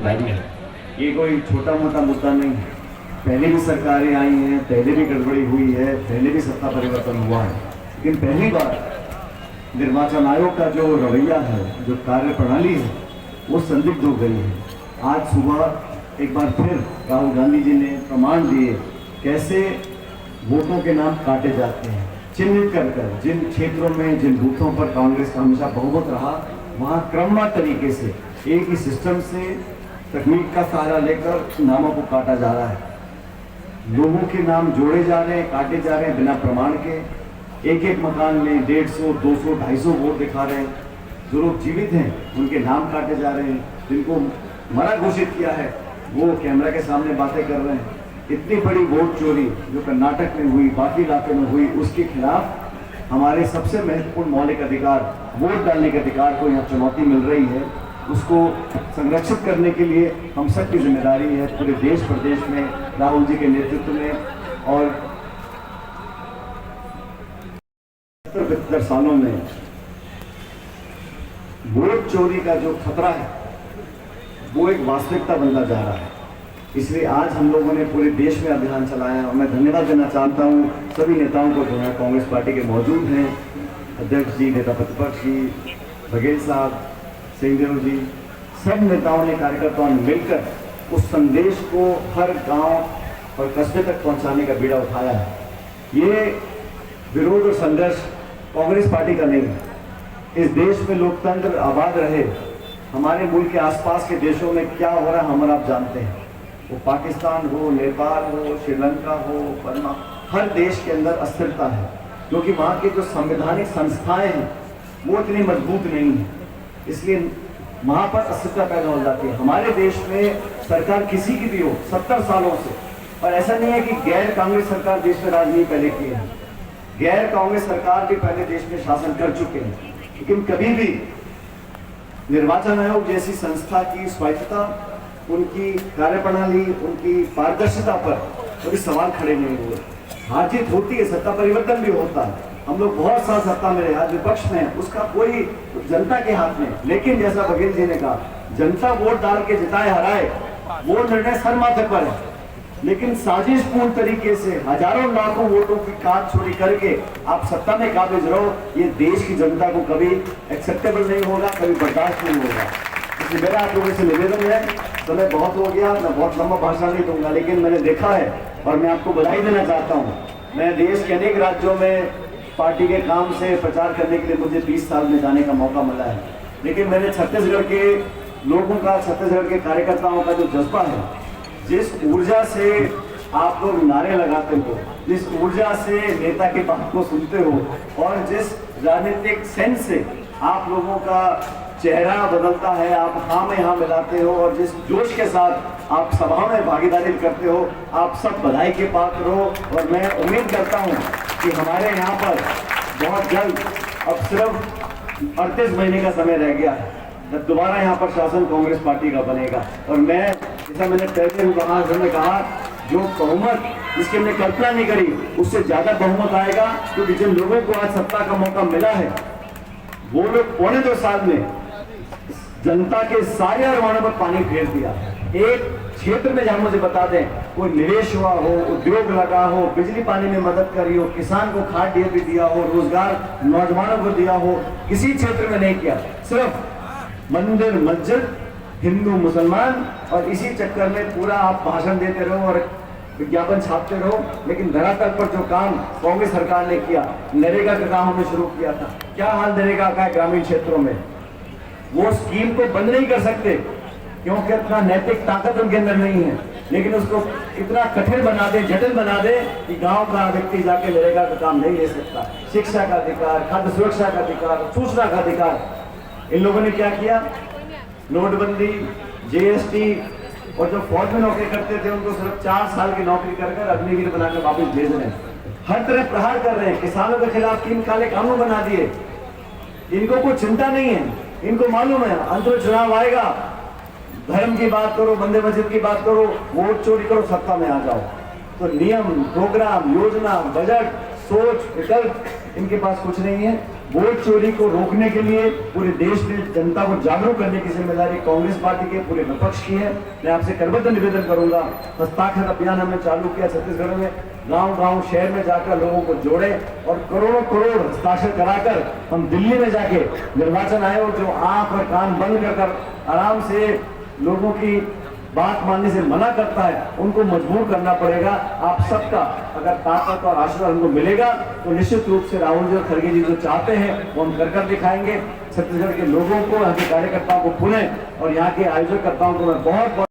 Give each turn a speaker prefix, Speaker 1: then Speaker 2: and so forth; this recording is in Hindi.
Speaker 1: जिम्मेदारी है। ये कोई छोटा मोटा मुद्दा नहीं है। पहले भी सरकारें आई हैं, पहले भी गड़बड़ी हुई है, पहले भी सत्ता परिवर्तन हुआ है, लेकिन पहली बार निर्वाचन आयोग का जो रवैया है, जो कार्य प्रणाली है, वो संदिग्ध हो गई है। आज सुबह एक बार फिर राहुल गांधी जी ने प्रमाण दिए कैसे वोटों के नाम काटे जाते हैं, चिन्हित कर कर जिन क्षेत्रों में, जिन बूथों पर कांग्रेस का हमेशा बहुमत रहा, वहाँ क्रमवार तरीके से एक ही सिस्टम से तकनीक का सहारा लेकर नामों को काटा जा रहा है। लोगों के नाम जोड़े जा रहे हैं, काटे जा रहे हैं बिना प्रमाण के। एक एक मकान में 150, 200, 250 वोट दिखा रहे हैं। जो लोग जीवित हैं उनके नाम काटे जा रहे हैं। जिनको मरा घोषित किया है वो कैमरा के सामने बातें कर रहे हैं। इतनी बड़ी वोट चोरी जो कर्नाटक में हुई, बाकी इलाके में हुई, उसके खिलाफ हमारे सबसे महत्वपूर्ण मौलिक अधिकार, वोट डालने के अधिकार को यहाँ चुनौती मिल रही है। उसको संरक्षित करने के लिए हम सबकी जिम्मेदारी है पूरे देश प्रदेश में, राहुल जी के नेतृत्व में। और 70-75 सालों में वोट चोरी का जो खतरा है वो एक वास्तविकता बनता जा रहा है। इसलिए आज हम लोगों ने पूरे देश में अभियान चलाया और मैं धन्यवाद देना चाहता हूँ सभी नेताओं को जो है कांग्रेस पार्टी के मौजूद हैं, अध्यक्ष जी, नेता प्रतिपक्ष जी, बघेल साहब, सिंहदेव जी, सब नेताओं ने, कार्यकर्ताओं ने मिलकर उस संदेश को हर गांव और कस्बे तक पहुंचाने का बीड़ा उठाया है। ये विरोध और संघर्ष कांग्रेस पार्टी का नहीं है। इस देश में लोकतंत्र आबाद रहे, हमारे मुल्क के आसपास के देशों में क्या हो रहा है हम और आप जानते हैं। वो पाकिस्तान हो, नेपाल हो, श्रीलंका हो, बर्मा, हर देश के अंदर अस्थिरता है क्योंकि वहाँ की जो संवैधानिक संस्थाएं हैं वो इतनी मजबूत नहीं है। इसलिए वहाँ पर अस्थिरता पैदा हो जाती है। हमारे देश में सरकार किसी की भी हो 70 सालों से, और ऐसा नहीं है कि गैर कांग्रेस सरकार देश में राजनीति पहले की है, गैर कांग्रेस सरकार भी पहले देश में शासन कर चुके हैं, लेकिन कभी भी निर्वाचन आयोग जैसी संस्था की स्वायत्तता, उनकी कार्यप्रणाली, उनकी पारदर्शिता पर कभी सवाल खड़े नहीं हुए। हार जीत होती है, सत्ता परिवर्तन भी होता है, हम लोग बहुत साल सत्ता में रहे, आज विपक्ष में, उसका कोई जनता के हाथ में। लेकिन जैसा बघेल जी ने कहा, जनता वोट डाल के जिताए हराए वो निर्णय सर माथे पर है, लेकिन साजिशपूर्ण तरीके से हजारों लाखों वोटों की काट छोड़ी करके आप सत्ता में काबिज रहो, ये देश की जनता को कभी एक्सेप्टेबल नहीं होगा, कभी बर्दाश्त नहीं होगा। इसलिए मेरा आप लोगों से निवेदन है, समय बहुत हो गया, मैं बहुत लंबा भाषण नहीं दूंगा, लेकिन मैंने देखा है और मैं आपको बधाई देना चाहता हूँ। मैं देश के अनेक राज्यों में पार्टी के काम से प्रचार करने के लिए मुझे 20 साल में जाने का मौका मिला है, लेकिन मैंने छत्तीसगढ़ के लोगों का, छत्तीसगढ़ के कार्यकर्ताओं का जो जज्बा है, जिस ऊर्जा से आप लोग नारे लगाते हो, जिस ऊर्जा से नेता की बात को सुनते हो और जिस राजनीतिक सेंस से आप लोगों का चेहरा बदलता है, आप हाँ में हाँ मिलाते हो और जिस जोश के साथ आप सभाओं में भागीदारी करते हो, आप सब बधाई के पात्र हो। और मैं उम्मीद करता हूँ कि हमारे यहाँ पर बहुत जल्द, अब सिर्फ 38 महीने का समय रह गया है, जब दोबारा यहाँ पर शासन कांग्रेस पार्टी का बनेगा। और मैं, जैसा मैंने पहले भी कहा, जो बहुमत जिसकी हमने कल्पना नहीं करी उससे ज्यादा बहुमत आएगा, क्योंकि जिन लोगों को आज सत्ता का मौका मिला है वो लोग 2.25 साल में जनता के सारे अरमानों पर पानी फेर दिया। एक क्षेत्र में जहां मुझे बता दें, कोई निवेश हुआ हो, उद्योग लगा हो, बिजली पानी में मदद करी हो, किसान को खाद डीएपी दिया हो, रोजगार नौजवानों को दिया हो, किसी क्षेत्र में नहीं किया। सिर्फ मंदिर, मस्जिद, हिंदू मुसलमान, और इसी चक्कर में पूरा आप भाषण देते रहो और विज्ञापन छापते रहो। लेकिन धरातल पर जो काम कांग्रेस सरकार ने किया, नरेगा का काम हमने शुरू किया था, क्या हाल नरेगा का है ग्रामीण क्षेत्रों में, वो स्कीम को बंद नहीं कर सकते क्योंकि इतना नैतिक ताकत उनके अंदर नहीं है, लेकिन उसको इतना कठिन बना दे, जटिल बना दे कि गांव का व्यक्ति जाके नरेगा का काम नहीं ले सकता। शिक्षा का अधिकार, खाद्य सुरक्षा का अधिकार, सूचना का अधिकार, इन लोगों ने क्या किया, नोटबंदी, जीएसटी, और जो फौज में नौकरी करते थे उनको सिर्फ 4 साल की नौकरी कर अग्निवीर बनाकर वापस भेज रहे हैं। हर तरह प्रहार कर रहे हैं, किसानों के खिलाफ 3 काले कानून बना दिए। इनको कोई चिंता नहीं है, इनको मालूम है अंत में चुनाव आएगा, धर्म की बात करो, बंदे मस्जिद की बात करो, वोट चोरी करो, सत्ता में आ जाओ। तो नियम, प्रोग्राम, योजना, बजट, सोच, विकल्प इनके पास कुछ नहीं है। वोट चोरी को रोकने के लिए पूरे देश में जनता को जागरूक करने की जिम्मेदारी कांग्रेस पार्टी के पूरे विपक्ष की है। मैं आपसे करबद्ध निवेदन करूंगा, हस्ताक्षर अभियान हमने चालू किया छत्तीसगढ़ में, गांव-गांव शहर में जाकर लोगों को जोड़े और करोड़ों करोड़ हस्ताक्षर कराकर हम दिल्ली में जाके निर्वाचन आयोग जो आंख और कान बंद कर आराम से लोगों की बात मानने से मना करता है, उनको मजबूर करना पड़ेगा। आप सबका अगर ताकत और आशीर्वाद हमको मिलेगा तो निश्चित रूप से राहुल जी और खड़गे जी जो चाहते हैं वो हम कर दिखाएंगे। छत्तीसगढ़ के लोगों को, यहाँ के कार्यकर्ताओं को पुनः और यहाँ के आयोजकर्ताओं को मैं बहुत